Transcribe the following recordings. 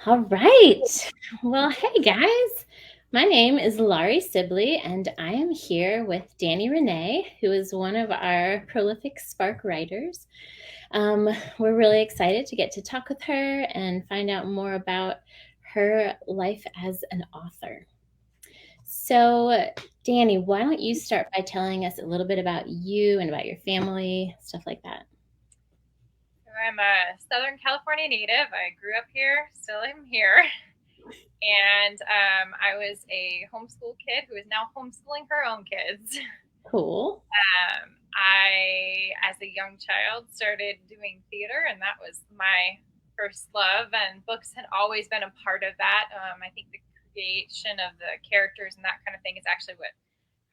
All right. Well, hey guys. My name is Laurie Sibley, and I am here with Dani Renee, who is one of our prolific Spark writers. We're really excited to get to talk with her and find out more about her life as an author. So, Dani, why don't you start by telling us a little bit about you and about your family, stuff like that? I'm a Southern California native. I grew up here, still am here. And I was a homeschool kid who is now homeschooling her own kids. Cool. As a young child, started doing theater, and that was my first love. And books had always been a part of that. I think the creation of the characters and that kind of thing is actually what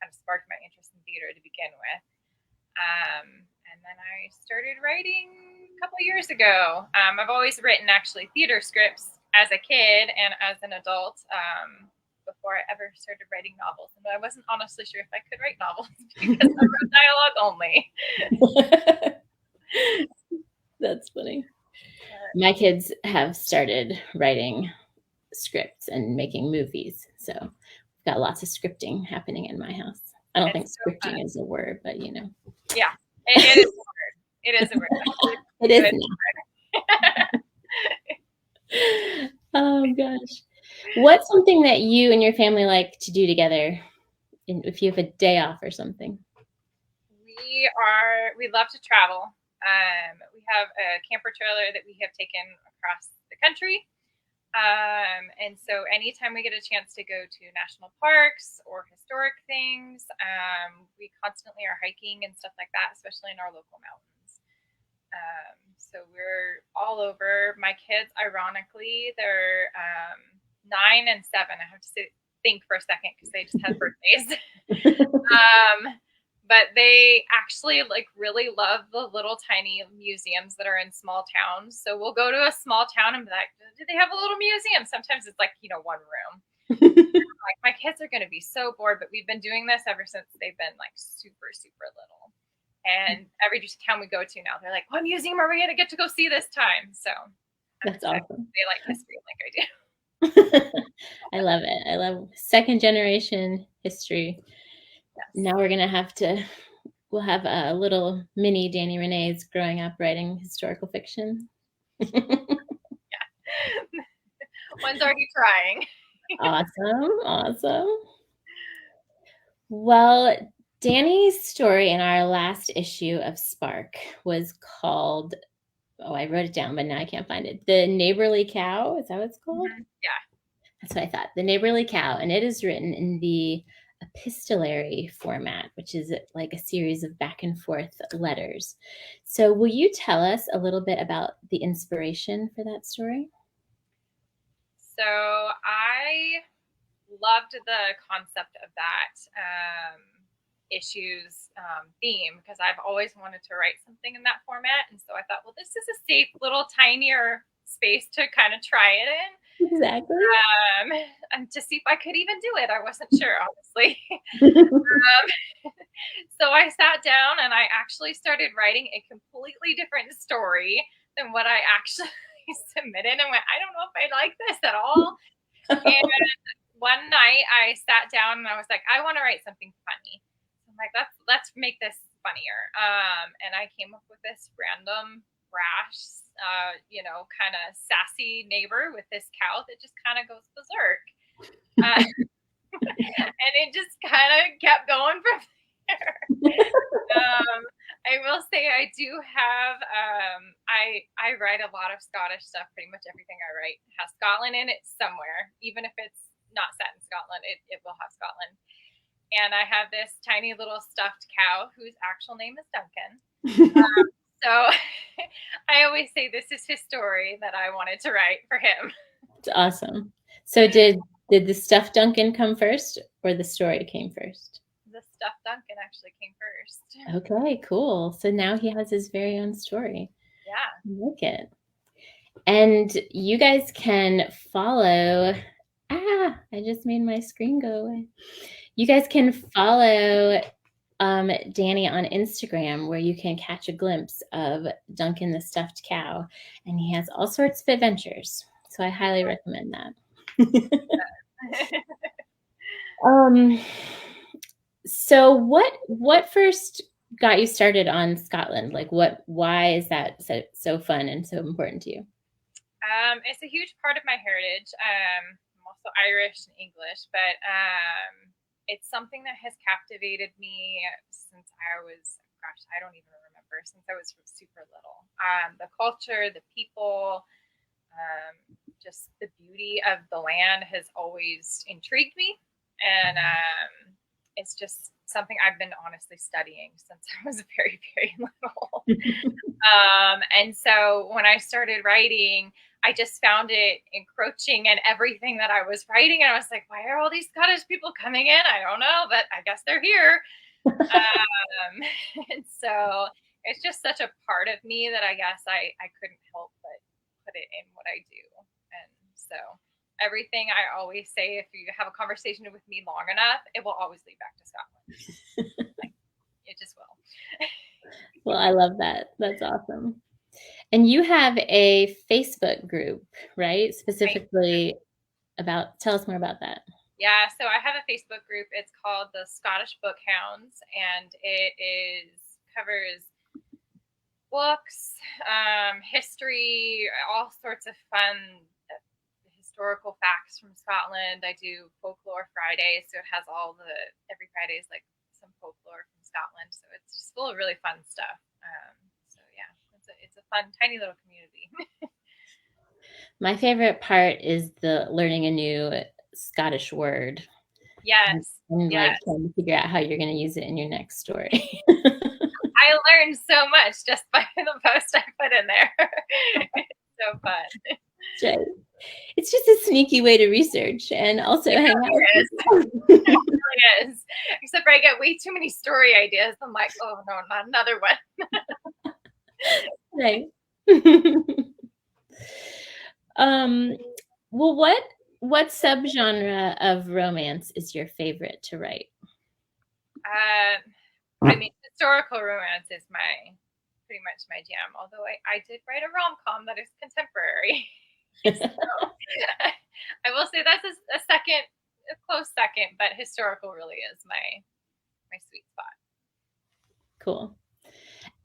kind of sparked my interest in theater to begin with. And then I started writing a couple years ago. I've always written actually theater scripts as a kid and as an adult before I ever started writing novels. And I wasn't honestly sure if I could write novels because I wrote dialogue only. That's funny. My kids have started writing scripts and making movies, so we've got lots of scripting happening in my house. I don't think scripting is a word, but you know. Yeah, it is a word. It is a word. It is now. Oh gosh. What's something that you and your family like to do together if you have a day off or something? We love to travel. We have a camper trailer that we have taken across the country. And so anytime we get a chance to go to national parks or historic things, we constantly are hiking and stuff like that, especially in our local mountains. So we're all over. My kids, ironically, they're 9 and 7. I have to think for a second because they just had birthdays. But they actually really love the little tiny museums that are in small towns. So we'll go to a small town and be like, do they have a little museum? Sometimes it's one room. My kids are going to be so bored, but we've been doing this ever since they've been super, super little. And every town we go to now, they're like, what museum are we going to get to go see this time? So that's awesome. They like history like I do. I love it. I love second generation history. Yes. Now we'll have a little mini Dani Renee's growing up writing historical fiction. Yeah. One's already trying. Awesome. Well, Dani's story in our last issue of Spark was called, I wrote it down, but now I can't find it. The Neighborly Cow, is that what it's called? Mm-hmm. Yeah. That's what I thought. The Neighborly Cow, and it is written in the epistolary format, which is like a series of back and forth letters. So will you tell us a little bit about the inspiration for that story? So I loved the concept of that issue's theme because I've always wanted to write something in that format. And so I thought, well, this is a safe little tinier space to kind of try it in. Exactly. And to see if I could even do it. I wasn't sure, honestly. So I sat down and I actually started writing a completely different story than what I actually submitted and went, I don't know if I like this at all. And one night I sat down and I was like, I want to write something funny. So I'm like, let's make this funnier. And I came up with this random brash, kind of sassy neighbor with this cow that just kind of goes berserk. And it just kind of kept going from there. I will say I do have, I write a lot of Scottish stuff. Pretty much everything I write has Scotland in it somewhere. Even if it's not set in Scotland, it will have Scotland. And I have this tiny little stuffed cow whose actual name is Duncan. So I always say this is his story that I wanted to write for him. It's awesome. So did the stuffed Duncan come first or the story came first? The stuffed Duncan actually came first. Okay, cool. So now he has his very own story. Yeah. I like it. And you guys can follow, I just made my screen go away. You guys can follow Dani on Instagram, where you can catch a glimpse of Duncan the stuffed cow, and he has all sorts of adventures. So I highly recommend that. um, so what first got you started on Scotland? Like why is that so fun and so important to you? It's a huge part of my heritage. I'm also Irish and English, but it's something that has captivated me since I was, gosh, I don't even remember, since I was super little. The culture, the people, just the beauty of the land has always intrigued me. And it's just something I've been honestly studying since I was very, very little. And so when I started writing, I just found it encroaching in everything that I was writing. And I was like, why are all these Scottish people coming in? I don't know, but I guess they're here. And so it's just such a part of me that I guess I couldn't help but put it in what I do. And so everything I always say, if you have a conversation with me long enough, it will always lead back to Scotland. Like, it just will. Well, I love that. That's awesome. And you have a Facebook group, right? Specifically tell us more about that. Yeah, so I have a Facebook group. It's called the Scottish Book Hounds, and covers books, history, all sorts of fun historical facts from Scotland. I do Folklore Friday, so it has every Friday is like some folklore from Scotland. So it's just full of really fun stuff. So yeah, it's a fun, tiny little community. My favorite part is the learning a new Scottish word. Yes. And Yes. like trying to figure out how you're going to use it in your next story. I learned so much just by the post I put in there. It's so fun. It's just a sneaky way to research and also hang out. It really is. Except for I get way too many story ideas. I'm like, oh no, not another one. Right. Well, what subgenre of romance is your favorite to write? I mean, historical romance is pretty much my jam. Although I did write a rom-com that is contemporary. So, I will say that's a close second, but historical really is my sweet spot. Cool.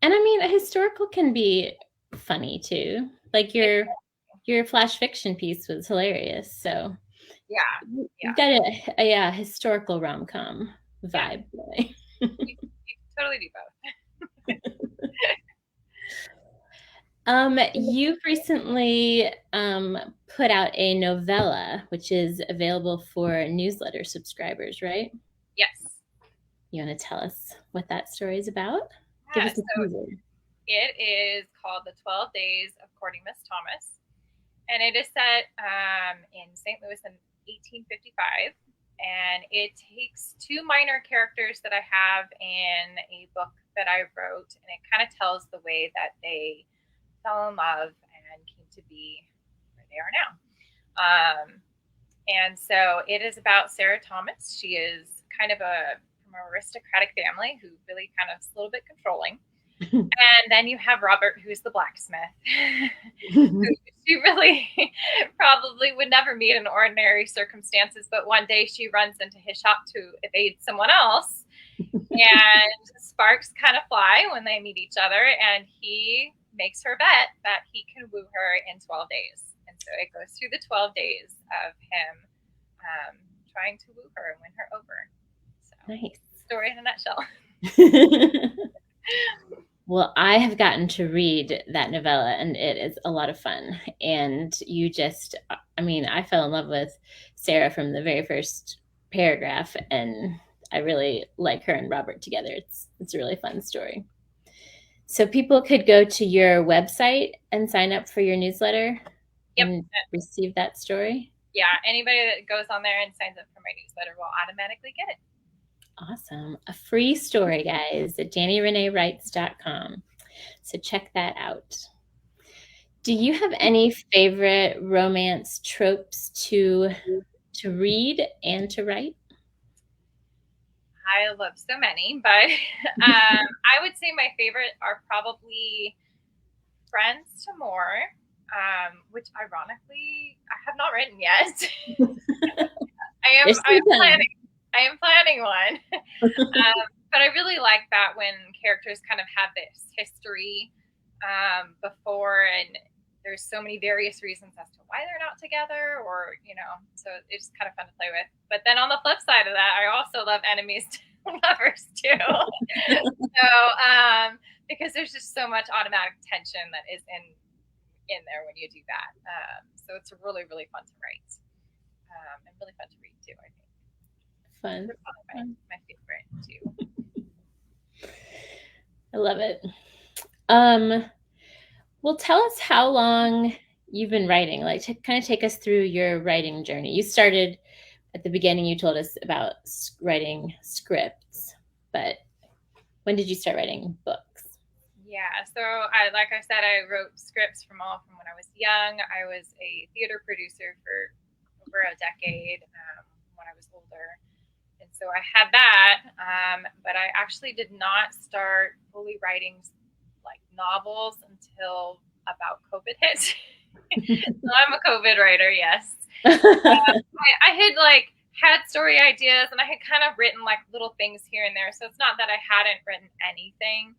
And I mean, a historical can be funny too. Like your flash fiction piece was hilarious. So yeah, you've got a historical rom-com vibe. Yeah. You can totally do both. You've recently put out a novella, which is available for newsletter subscribers, right? Yes. You want to tell us what that story is about? Yeah, so it is called The 12 Days of Courting Miss Thomas, and it is set in St. Louis in 1855, and it takes two minor characters that I have in a book that I wrote, and it kind of tells the way that they fell in love and came to be where they are now. And so it is about Sarah Thomas. She is kind of from an aristocratic family who really kind of is a little bit controlling. And then you have Robert, who's the blacksmith, who she really probably would never meet in ordinary circumstances. But one day she runs into his shop to evade someone else. And sparks kind of fly when they meet each other. And he makes her bet that he can woo her in 12 days. And so it goes through the 12 days of him trying to woo her and win her over. So, nice. Story in a nutshell. Well, I have gotten to read that novella and it is a lot of fun. And I fell in love with Sarah from the very first paragraph, and I really like her and Robert together. It's a really fun story. So people could go to your website and sign up for your newsletter and receive that story? Yeah, anybody that goes on there and signs up for my newsletter will automatically get it. Awesome. A free story, guys, at DaniReneeWrites.com. So check that out. Do you have any favorite romance tropes to read and to write? I love so many, but I would say my favorite are probably Friends to More. which ironically I have not written yet. There's I still am time. planning. I am planning one. But I really like that when characters kind of have this history before, and there's so many various reasons as to why they're not together, or so it's kind of fun to play with. But then on the flip side of that, I also love enemies to lovers too. So because there's just so much automatic tension that is in there when you do that. So it's really really fun to write, and really fun to read too. I think Fun. they're probably my favorite too. I love it. Well, tell us how long you've been writing. Like, kind of take us through your writing journey. You started at the beginning. You told us about writing scripts, but when did you start writing books? Yeah, so like I said, I wrote scripts from when I was young. I was a theater producer for over a decade when I was older, and so I had that. But I actually did not start fully writing like novels until about COVID hit. So I'm a COVID writer, yes. I had like had story ideas, and I had kind of written like little things here and there. So it's not that I hadn't written anything.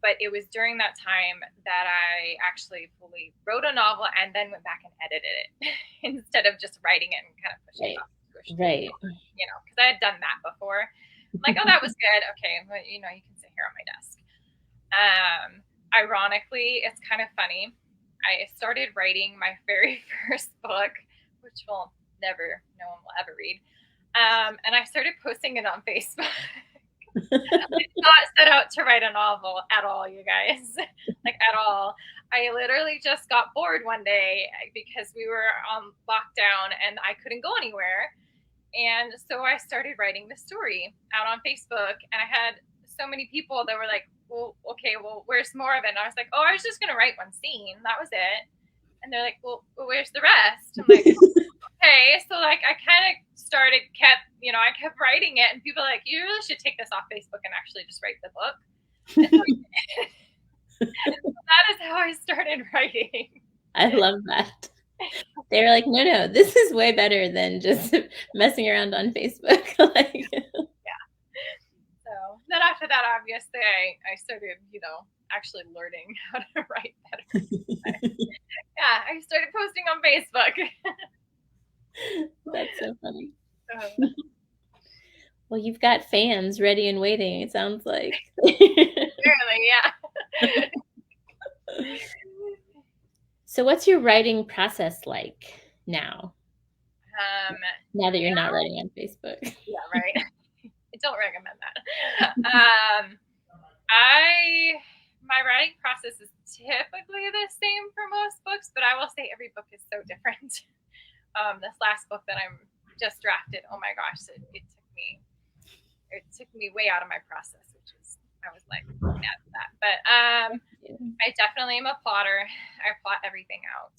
But it was during that time that I actually fully wrote a novel and then went back and edited it instead of just writing it and kind of pushing it off. Right. Because I had done that before. I'm like, oh, that was good. Okay, but you can sit here on my desk. Ironically, it's kind of funny. I started writing my very first book, which no one will ever read. And I started posting it on Facebook. I did not set out to write a novel at all, you guys. Like, at all. I literally just got bored one day because we were on lockdown and I couldn't go anywhere. And so I started writing the story out on Facebook. And I had so many people that were like, well, okay, well, where's more of it? And I was like, oh, I was just going to write one scene. That was it. And they're like, well, where's the rest? I'm like, okay. So like I kind of I kept writing it, and people are like, you really should take this off Facebook and actually just write the book. So that is how I started writing. I love that. They were like, no, this is way better than just messing around on Facebook. Yeah. So then after that, obviously, I started, actually learning how to write better. Yeah, I started posting on Facebook. That's so funny. Well, you've got fans ready and waiting, it sounds like. Apparently, yeah. So what's your writing process like now? Now that you're not writing on Facebook. Yeah, right. I don't recommend that. My writing process is typically the same for most books, but I will say every book is so different. This last book that I'm just drafted, oh my gosh, it took me way out of my process, I was like mad at that. But I definitely am a plotter. I plot everything out.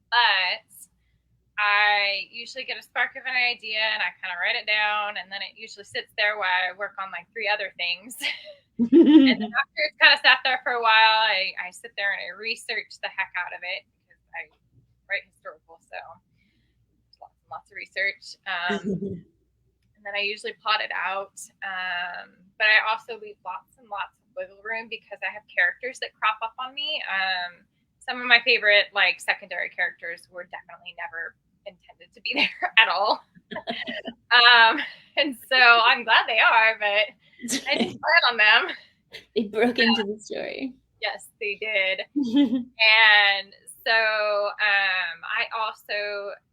But I usually get a spark of an idea and I kind of write it down, and then it usually sits there while I work on like 3 other things. And then after it's kind of sat there for a while, I sit there and I research the heck out of it because I write historical, so there's lots of research. And then I usually plot it out. But I also leave lots and lots of wiggle room because I have characters that crop up on me. Some of my favorite like secondary characters were definitely never intended to be there at all. And so I'm glad they are, but I didn't plan on them. They broke into the story. Yes, they did. And so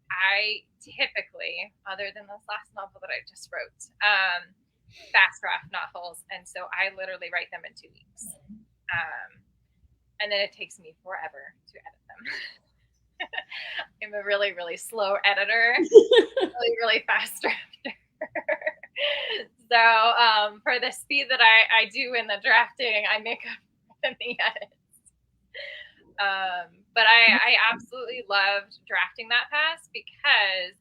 I typically, other than this last novel that I just wrote, fast draft novels. And so I literally write them in 2 weeks. And then it takes me forever to edit them. I'm a really, really slow editor, really, really fast drafter. So for the speed that I do in the drafting, I make up in the edits. But I absolutely loved drafting that fast because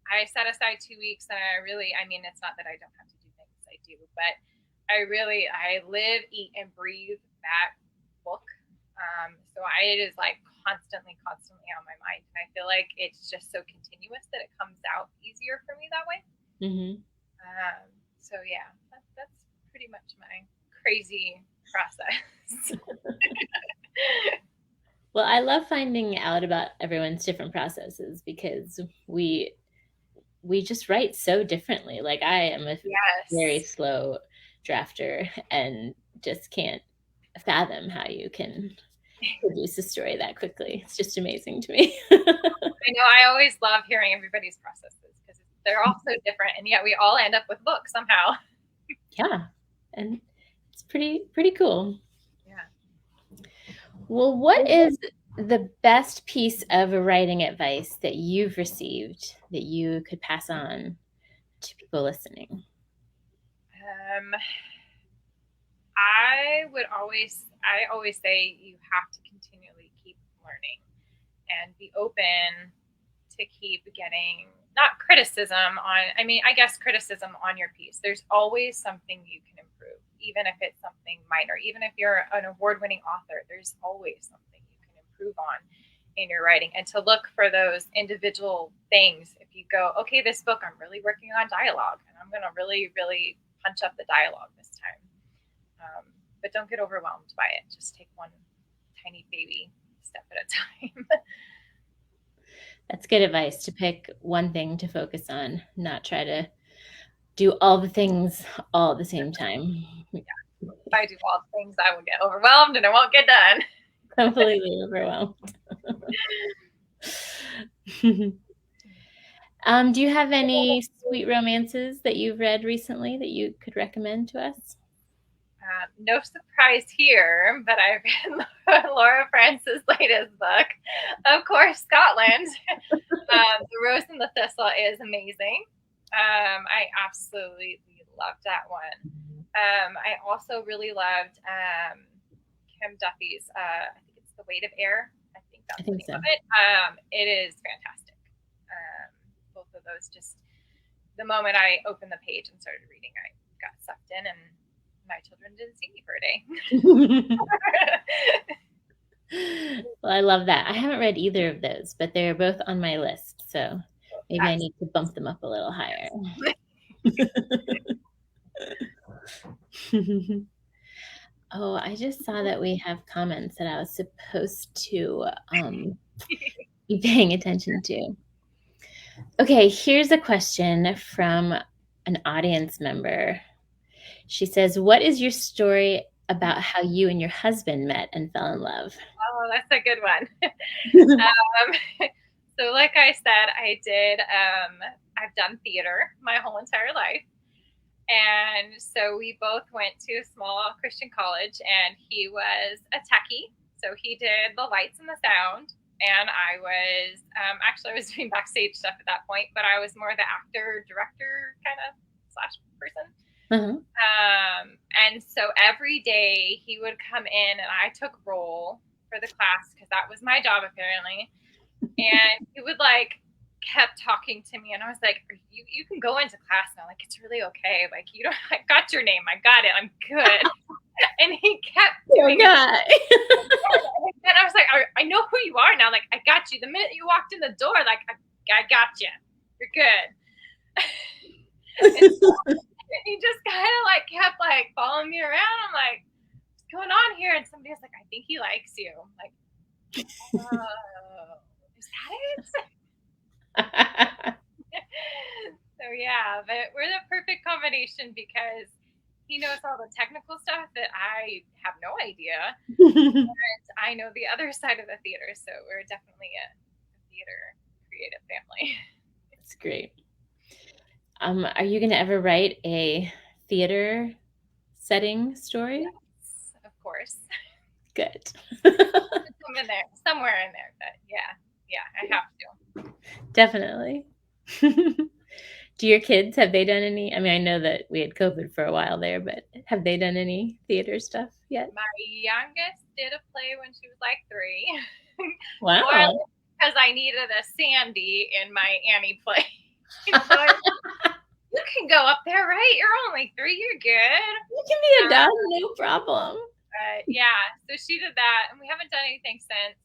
I set aside 2 weeks, and it's not that I don't have to do things, I do, but I live, eat, and breathe that book. So it is like constantly on my mind. And I feel like it's just so continuous that it comes out easier for me that way. Mm-hmm. So yeah, that's pretty much my crazy process. Well, I love finding out about everyone's different processes because we just write so differently. Like I am a very Yes. slow drafter and just can't fathom how you can produce a story that quickly. It's just amazing to me. I know. I always love hearing everybody's processes because they're all so different, and yet we all end up with books somehow. Yeah, and it's pretty cool. Yeah. Well, what is the best piece of writing advice that you've received that you could pass on to people listening? I always say you have to continually keep learning and be open to keep getting not criticism on, I mean, I guess criticism on your piece. There's always something you can improve, even if it's something minor, even if you're an award-winning author, there's always something you can improve on in your writing, and to look for those individual things. If you go, okay, this book, I'm really working on dialogue and I'm going to really, really punch up the dialogue this time. But don't get overwhelmed by it. Just take one tiny baby step at a time. That's good advice, to pick one thing to focus on, not try to do all the things all at the same time. Yeah. If I do all the things, I will get overwhelmed and it won't get done. Completely overwhelmed. Do you have any sweet romances that you've read recently that you could recommend to us? No surprise here, but I read Laura Francis' latest book. Of course, Scotland. The Rose and the Thistle is amazing. I absolutely loved that one. I also really loved Kim Duffy's, I think it's The Weight of Air. I think that's the name of it. It is fantastic. Both of those, just the moment I opened the page and started reading, I got sucked in, and my children didn't see me for a day. Well, I love that. I haven't read either of those, but they're both on my list, so maybe I need to bump them up a little higher. Oh, I just saw that we have comments that I was supposed to be paying attention to. Okay, here's a question from an audience member. She says, what is your story about how you and your husband met and fell in love? Oh, that's a good one. So like I said, I've done theater my whole entire life. And so we both went to a small Christian college, and he was a techie. So he did the lights and the sound. And I was, actually, I was doing backstage stuff at that point, but I was more the actor, director kind of / person. And so every day he would come in and I took roll for the class because that was my job apparently. And he would kept talking to me, and I was like, you can go into class now. Like, it's really okay. Like, you don't, I got your name. I got it. I'm good. And he kept doing it. And I was like, I know who you are now. Like, I got you. The minute you walked in the door, like, I got you. You're good. And he just kind of kept following me around. I'm like, what's going on here? And somebody was like, I think he likes you. I'm like, oh, is that it? So yeah, but we're the perfect combination because he knows all the technical stuff that I have no idea, and I know the other side of the theater. So we're definitely a theater creative family. That's great. Are you going to ever write a theater setting story? Yes, of course. Good. Somewhere in there, but yeah, I have to. Definitely. Do your kids, have they done any? I mean, I know that we had COVID for a while there, but have they done any theater stuff yet? My youngest did a play when she was 3. Wow. Because I needed a Sandy in my Annie play. You can go up there, right? You're only 3. You're good. You can be a dog, no problem. Yeah, so she did that, and we haven't done anything since.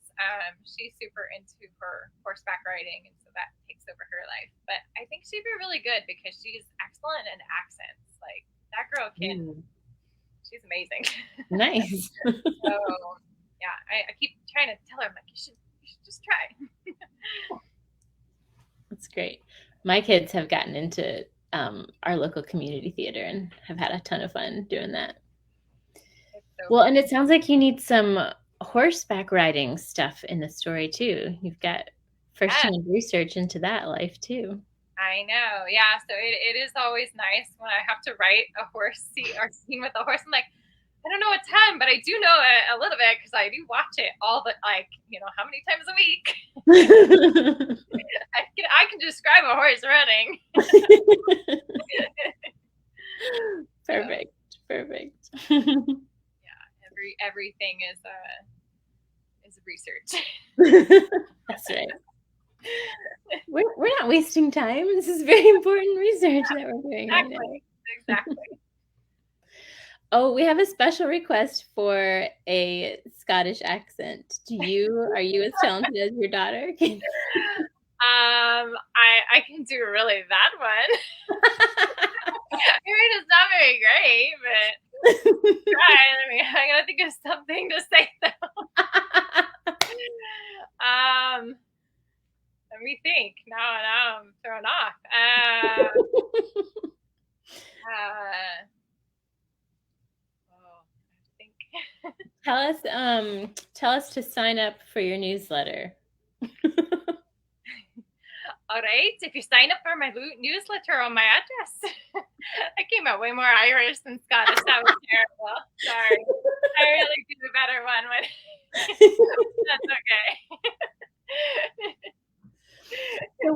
She's super into her horseback riding, and so that takes over her life. But I think she'd be really good because she's excellent in accents. Like that girl can, she's amazing. Nice. So yeah, I keep trying to tell her, I'm like, you should just try. That's great. My kids have gotten into our local community theater and have had a ton of fun doing that. So well, fun. And it sounds like you need some horseback riding stuff in the story too. You've got firsthand research into that life too. I know. Yeah. So it is always nice when I have to write a horse scene with a horse. I'm like, I don't know a ton, but I do know a little bit because I do watch it all the, like, how many times a week. I can describe a horse running. Perfect. Perfect. Yeah. Everything is research. That's right. We're not wasting time. This is very important research that we're doing. Exactly. Right now. Exactly. Oh, we have a special request for a Scottish accent. Are you as talented as your daughter? I can do a really bad one. I mean, it's not very great, but try. I gotta think of something to say though. Let me think. Now I'm thrown off. Tell us to sign up for your newsletter. All right. If you sign up for my newsletter on my address, I came out way more Irish than Scottish. That was terrible. Sorry. I really do a better one. That's okay. So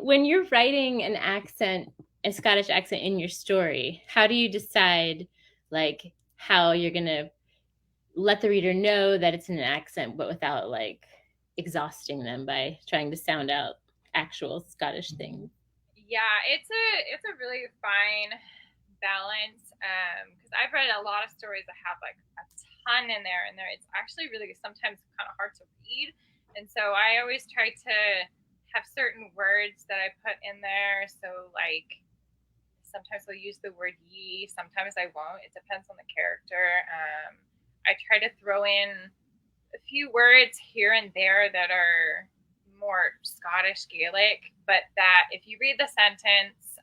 when you're writing a Scottish accent in your story, how do you decide like how you're gonna let the reader know that it's in an accent, but without like exhausting them by trying to sound out actual Scottish things? Yeah, it's a really fine balance because I've read a lot of stories that have like a ton in there, and it's actually really sometimes kind of hard to read. And so I always try to have certain words that I put in there. So like sometimes I'll use the word ye, sometimes I won't. It depends on the character. I try to throw in a few words here and there that are more Scottish Gaelic, but that if you read the sentence,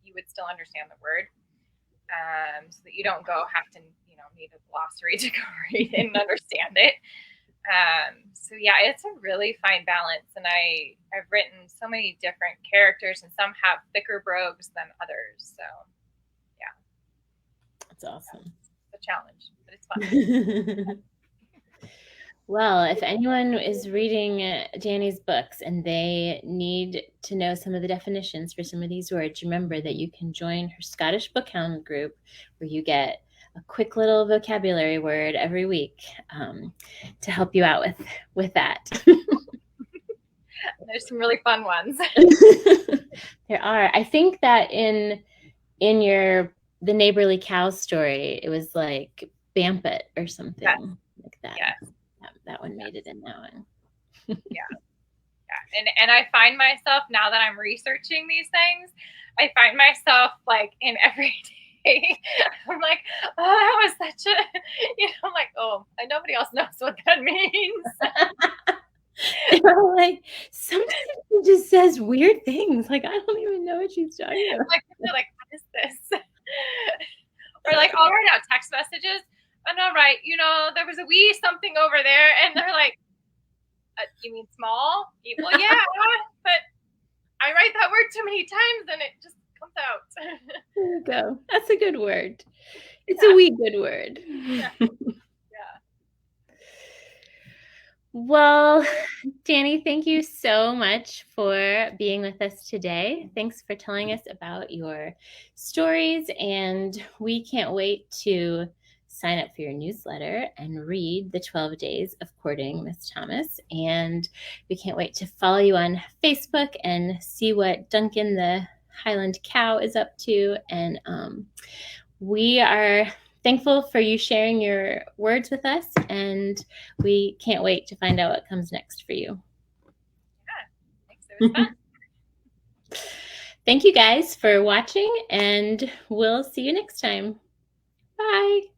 you would still understand the word, so that you don't have to need a glossary to go read and understand it. So yeah, it's a really fine balance, and I've written so many different characters, and some have thicker brogues than others. So yeah, that's awesome. It's a challenge, but it's fun. Well, if anyone is reading Dani's books and they need to know some of the definitions for some of these words, remember that you can join her Scottish Bookhound group where you get a quick little vocabulary word every week to help you out with that. There's some really fun ones. There are. I think that in the Neighborly Cow story, it was like Bampet or something like that. Yes. That one made it in that one. Yeah. And I find myself, now that I'm researching these things, I find myself like in every day, I'm like, oh, that was such a, I'm like, oh, nobody else knows what that means. Like sometimes she just says weird things. Like I don't even know what she's talking about. They're like, what is this? Or like, I'll write out text messages. And I'll write, there was a wee something over there, and they're like, you mean small? Well, yeah, but I write that word too many times, and it just comes out. There you go. That's a good word. It's a wee good word. Yeah. Well, Dani, thank you so much for being with us today. Thanks for telling us about your stories, and we can't wait to sign up for your newsletter and read the 12 Days of Courting Miss Thomas. And we can't wait to follow you on Facebook and see what Duncan the Highland Cow is up to. And we are thankful for you sharing your words with us, and we can't wait to find out what comes next for you. Yeah, thanks. It was fun. Thank you guys for watching, and we'll see you next time. Bye.